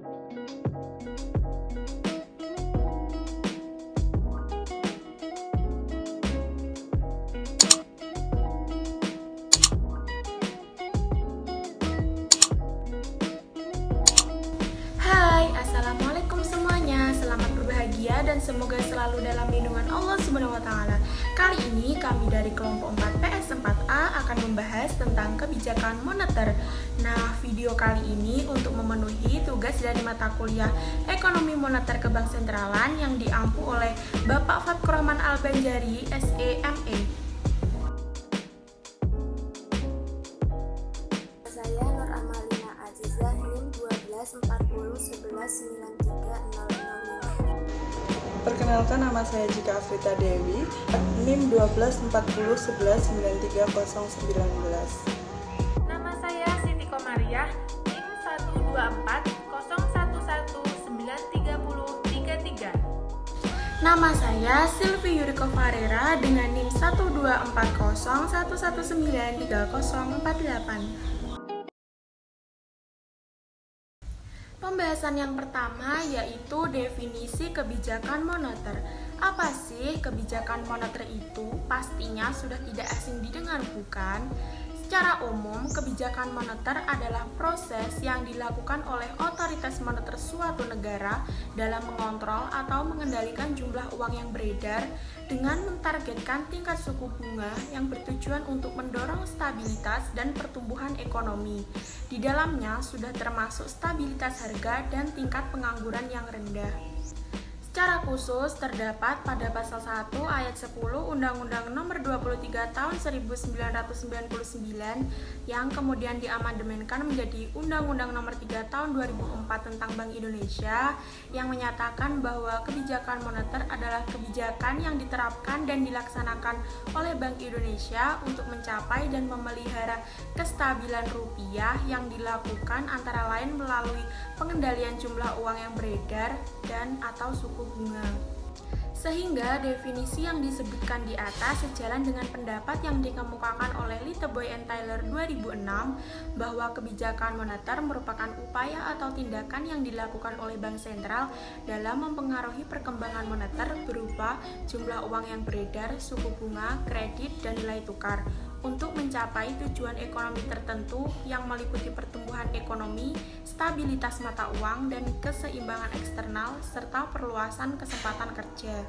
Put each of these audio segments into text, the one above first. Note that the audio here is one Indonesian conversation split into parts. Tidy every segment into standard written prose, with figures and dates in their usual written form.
Hai, assalamualaikum semuanya. Selamat berbahagia dan semoga selalu dalam lindungan Allah Subhanahu wa Ta'ala. Kali ini kami dari kelompok 4 PS 4A akan membahas tentang kebijakan moneter. Nah, video kali ini untuk memenuhi tugas dari mata kuliah Ekonomi Moneter Kebank Sentralan yang diampu oleh Bapak Fatkur Rahman Al-Banjari, SEME. Saya Nur Amalina Azizah, NIM 124011930005. Perkenalkan, nama saya Jika Afrita Dewi, NIM 124011930019. Nama saya Siti Komariah, NIM 12401193033. Nama saya Silvi Yuriko Farera dengan NIM 12401193048. Pembahasan yang pertama yaitu definisi kebijakan moneter. Apa sih kebijakan moneter itu? Pastinya sudah tidak asing didengar, bukan? Secara umum, kebijakan moneter adalah proses yang dilakukan oleh otoritas moneter suatu negara dalam mengontrol atau mengendalikan jumlah uang yang beredar dengan mentargetkan tingkat suku bunga yang bertujuan untuk mendorong stabilitas dan pertumbuhan ekonomi. Di dalamnya sudah termasuk stabilitas harga dan tingkat pengangguran yang rendah. Secara khusus terdapat pada pasal 1 ayat 10 Undang-Undang Nomor 23 Tahun 1999 yang kemudian diamandemenkan menjadi Undang-Undang Nomor 3 Tahun 2004 tentang Bank Indonesia yang menyatakan bahwa kebijakan moneter adalah kebijakan yang diterapkan dan dilaksanakan oleh Bank Indonesia untuk mencapai dan memelihara kestabilan rupiah yang dilakukan antara lain melalui pengendalian jumlah uang yang beredar dan atau suku bunga. Sehingga definisi yang disebutkan di atas sejalan dengan pendapat yang dikemukakan oleh Litteboy and Tyler 2006 bahwa kebijakan moneter merupakan upaya atau tindakan yang dilakukan oleh bank sentral dalam mempengaruhi perkembangan moneter berupa jumlah uang yang beredar, suku bunga, kredit, dan nilai tukar untuk mencapai tujuan ekonomi tertentu yang meliputi pertumbuhan ekonomi, stabilitas mata uang, dan keseimbangan eksternal, serta perluasan kesempatan kerja.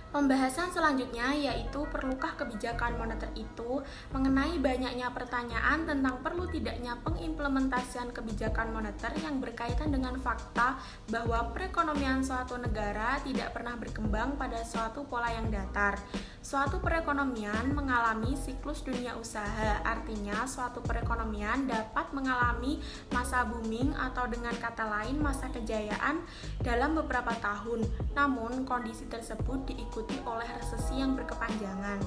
Pembahasan selanjutnya yaitu perlukah kebijakan moneter itu mengenai banyaknya pertanyaan tentang perlu tidaknya pengimplementasian kebijakan moneter yang berkaitan dengan fakta bahwa perekonomian suatu negara tidak pernah berkembang pada suatu pola yang datar. Suatu perekonomian mengalami siklus dunia usaha, artinya suatu perekonomian dapat mengalami masa booming atau dengan kata lain masa kejayaan dalam beberapa tahun, namun kondisi tersebut diikuti oleh resesi yang berkepanjangan.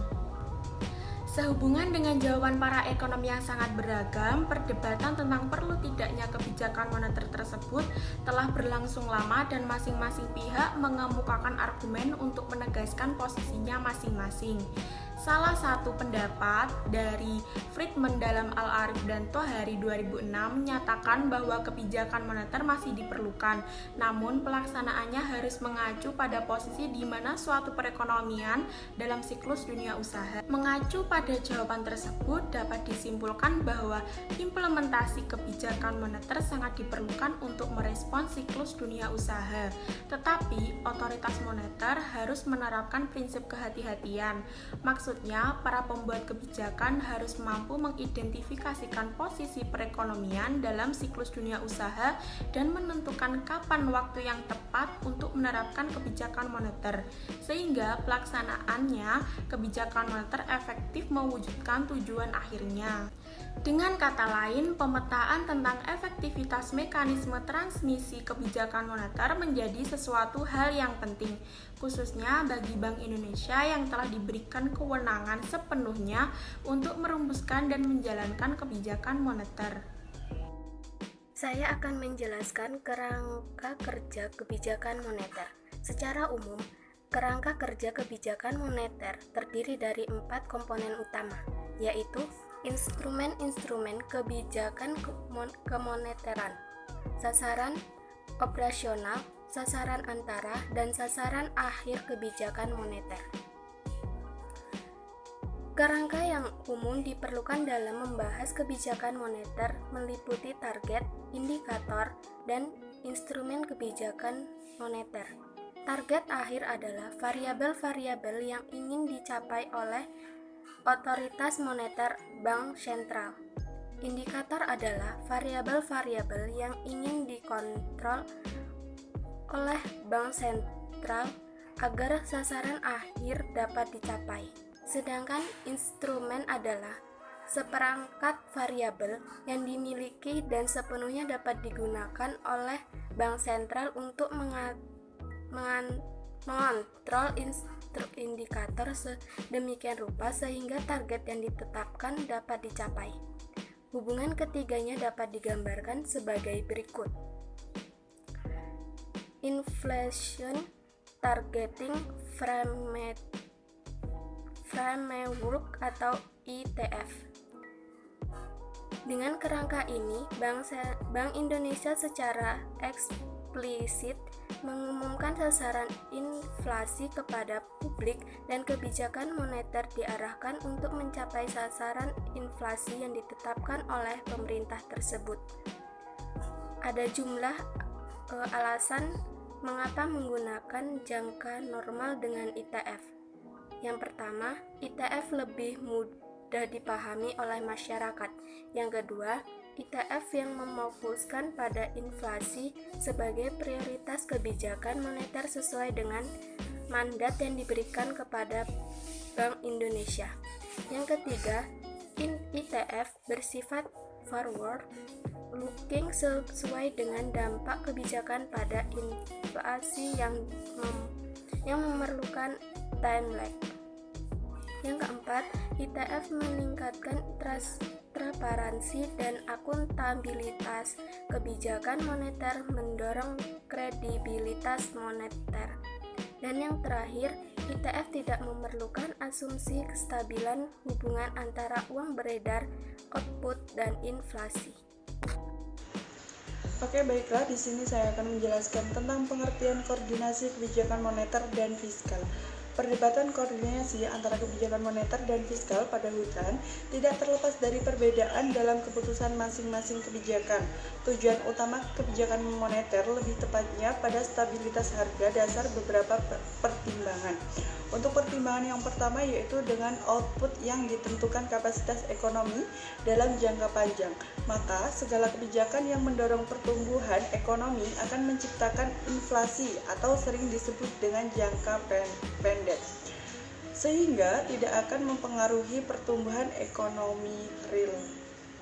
Sehubungan dengan jawaban para ekonom yang sangat beragam, perdebatan tentang perlu tidaknya kebijakan moneter tersebut telah berlangsung lama dan masing-masing pihak mengemukakan argumen untuk menegaskan posisinya masing-masing. Salah satu pendapat dari Friedman dalam Al-Arif dan Thohari 2006 menyatakan bahwa kebijakan moneter masih diperlukan, namun pelaksanaannya harus mengacu pada posisi di mana suatu perekonomian dalam siklus dunia usaha. Mengacu pada jawaban tersebut dapat disimpulkan bahwa implementasi kebijakan moneter sangat diperlukan untuk merespons siklus dunia usaha. Tetapi otoritas moneter harus menerapkan prinsip kehati-hatian. Maksudnya, para pembuat kebijakan harus mampu mengidentifikasikan posisi perekonomian dalam siklus dunia usaha dan menentukan kapan waktu yang tepat untuk menerapkan kebijakan moneter, sehingga pelaksanaannya kebijakan moneter efektif mewujudkan tujuan akhirnya. Dengan kata lain, pemetaan tentang efektivitas mekanisme transmisi kebijakan moneter menjadi sesuatu hal yang penting, khususnya bagi Bank Indonesia yang telah diberikan kewenangan sepenuhnya untuk merumuskan dan menjalankan kebijakan moneter. Saya akan menjelaskan kerangka kerja kebijakan moneter. Secara umum, kerangka kerja kebijakan moneter terdiri dari 4 komponen utama, yaitu instrumen-instrumen kebijakan kemoneteran, sasaran operasional, sasaran antara, dan sasaran akhir kebijakan moneter. Kerangka yang umum diperlukan dalam membahas kebijakan moneter meliputi target, indikator, dan instrumen kebijakan moneter. Target akhir adalah variabel-variabel yang ingin dicapai oleh otoritas moneter bank sentral. Indikator adalah variabel-variabel yang ingin dikontrol oleh bank sentral agar sasaran akhir dapat dicapai. Sedangkan instrumen adalah seperangkat variabel yang dimiliki dan sepenuhnya dapat digunakan oleh bank sentral untuk mengontrol indikator sedemikian rupa sehingga target yang ditetapkan dapat dicapai. Hubungan ketiganya dapat digambarkan sebagai berikut. Inflation Targeting Framework atau ITF. Dengan kerangka ini, Bank Indonesia secara eksplisit mengumumkan sasaran inflasi kepada publik dan kebijakan moneter diarahkan untuk mencapai sasaran inflasi yang ditetapkan oleh pemerintah tersebut. Ada jumlah alasan mengapa menggunakan jangka normal dengan ITF. Yang pertama, ITF lebih mudah dipahami oleh masyarakat. Yang kedua, ITF yang memfokuskan pada inflasi sebagai prioritas kebijakan moneter sesuai dengan mandat yang diberikan kepada Bank Indonesia. Yang ketiga, ITF bersifat forward looking sesuai dengan dampak kebijakan pada inflasi yang memerlukan time lag. Yang keempat, ITF meningkatkan transparansi dan akuntabilitas kebijakan moneter, mendorong kredibilitas moneter. Dan yang terakhir, ITF tidak memerlukan asumsi kestabilan hubungan antara uang beredar, output, dan inflasi. Oke, baiklah, di sini saya akan menjelaskan tentang pengertian koordinasi kebijakan moneter dan fiskal. Perdebatan koordinasi antara kebijakan moneter dan fiskal pada hutan tidak terlepas dari perbedaan dalam keputusan masing-masing kebijakan. Tujuan utama kebijakan moneter lebih tepatnya pada stabilitas harga dasar beberapa pertimbangan. Untuk pertimbangan yang pertama yaitu dengan output yang ditentukan kapasitas ekonomi dalam jangka panjang. Maka segala kebijakan yang mendorong pertumbuhan ekonomi akan menciptakan inflasi atau sering disebut dengan jangka pendek, sehingga tidak akan mempengaruhi pertumbuhan ekonomi real.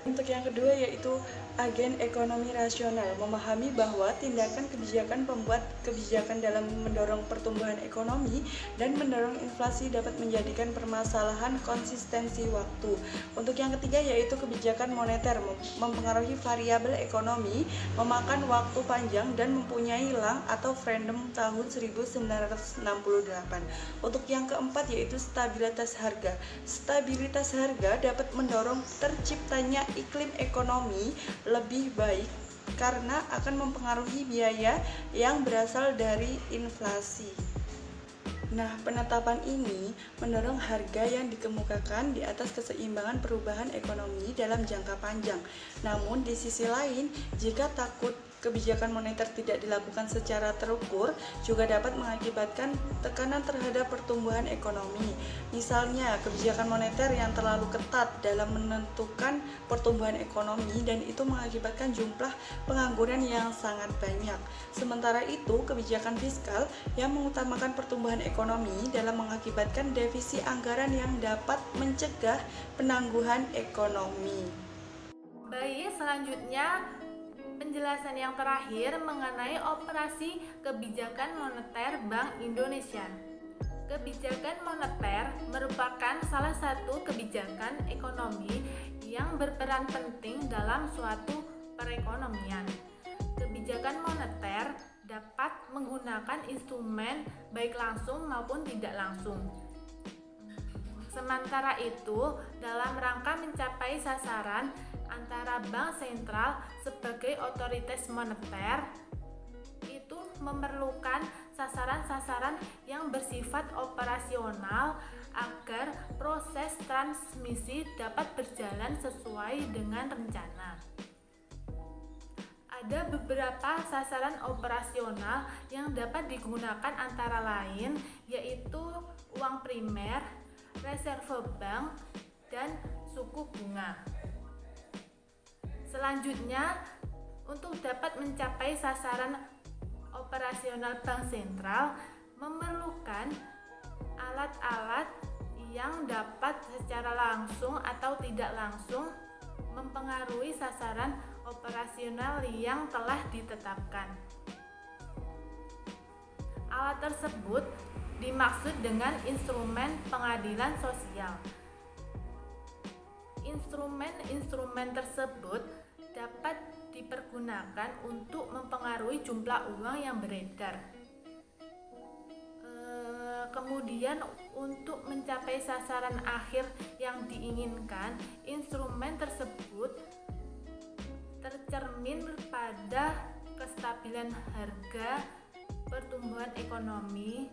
Untuk yang kedua yaitu agen ekonomi rasional, memahami bahwa tindakan kebijakan pembuat kebijakan dalam mendorong pertumbuhan ekonomi dan mendorong inflasi dapat menjadikan permasalahan konsistensi waktu. Untuk yang ketiga yaitu kebijakan moneter, mempengaruhi variabel ekonomi, memakan waktu panjang dan mempunyai lang atau random tahun 1968. Untuk yang keempat yaitu stabilitas harga. Stabilitas harga dapat mendorong terciptanya iklim ekonomi lebih baik karena akan mempengaruhi biaya yang berasal dari inflasi. Nah, penetapan ini mendorong harga yang dikemukakan di atas keseimbangan perubahan ekonomi dalam jangka panjang. Namun, di sisi lain, jika takut kebijakan moneter tidak dilakukan secara terukur, juga dapat mengakibatkan tekanan terhadap pertumbuhan ekonomi. Misalnya, kebijakan moneter yang terlalu ketat dalam menentukan pertumbuhan ekonomi dan itu mengakibatkan jumlah pengangguran yang sangat banyak. Sementara itu, kebijakan fiskal yang mengutamakan pertumbuhan ekonomi dalam mengakibatkan defisit anggaran yang dapat mencegah penangguhan ekonomi. Baik, selanjutnya penjelasan yang terakhir mengenai operasi kebijakan moneter Bank Indonesia. Kebijakan moneter merupakan salah satu kebijakan ekonomi yang berperan penting dalam suatu perekonomian. Kebijakan moneter dapat menggunakan instrumen baik langsung maupun tidak langsung. Sementara itu, dalam rangka mencapai sasaran antara bank sentral sebagai otoritas moneter itu memerlukan sasaran-sasaran yang bersifat operasional agar proses transmisi dapat berjalan sesuai dengan rencana. Ada beberapa sasaran operasional yang dapat digunakan antara lain yaitu uang primer, reserve bank, dan suku bunga. Selanjutnya, untuk dapat mencapai sasaran operasional bank sentral memerlukan alat-alat yang dapat secara langsung atau tidak langsung mempengaruhi sasaran operasional yang telah ditetapkan. Alat tersebut dimaksud dengan instrumen pengadilan sosial. Instrumen-instrumen tersebut dapat dipergunakan untuk mempengaruhi jumlah uang yang beredar. Kemudian untuk mencapai sasaran akhir yang diinginkan, instrumen tersebut tercermin pada kestabilan harga, pertumbuhan ekonomi,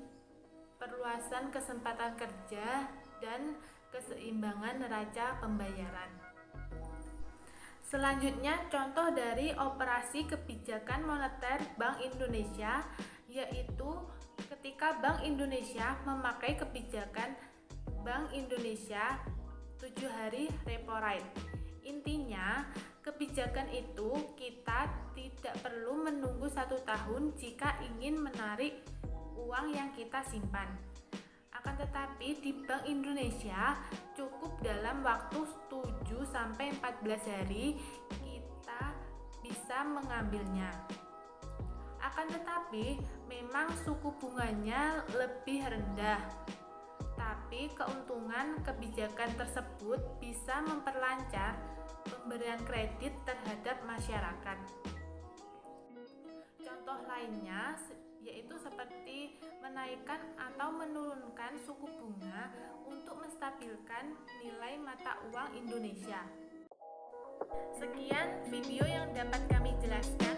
perluasan kesempatan kerja, dan keseimbangan neraca pembayaran. Selanjutnya, contoh dari operasi kebijakan moneter Bank Indonesia yaitu ketika Bank Indonesia memakai kebijakan Bank Indonesia 7 hari repo rate. Intinya, kebijakan itu kita tidak perlu menunggu 1 tahun jika ingin menarik uang yang kita simpan. Akan tetapi di Bank Indonesia cukup dalam waktu 7-14 hari kita bisa mengambilnya. Akan tetapi memang suku bunganya lebih rendah. Tapi keuntungan kebijakan tersebut bisa memperlancar pemberian kredit terhadap masyarakat. Contoh lainnya yaitu seperti menaikkan atau menurunkan suku bunga untuk menstabilkan nilai mata uang Indonesia. Sekian video yang dapat kami jelaskan.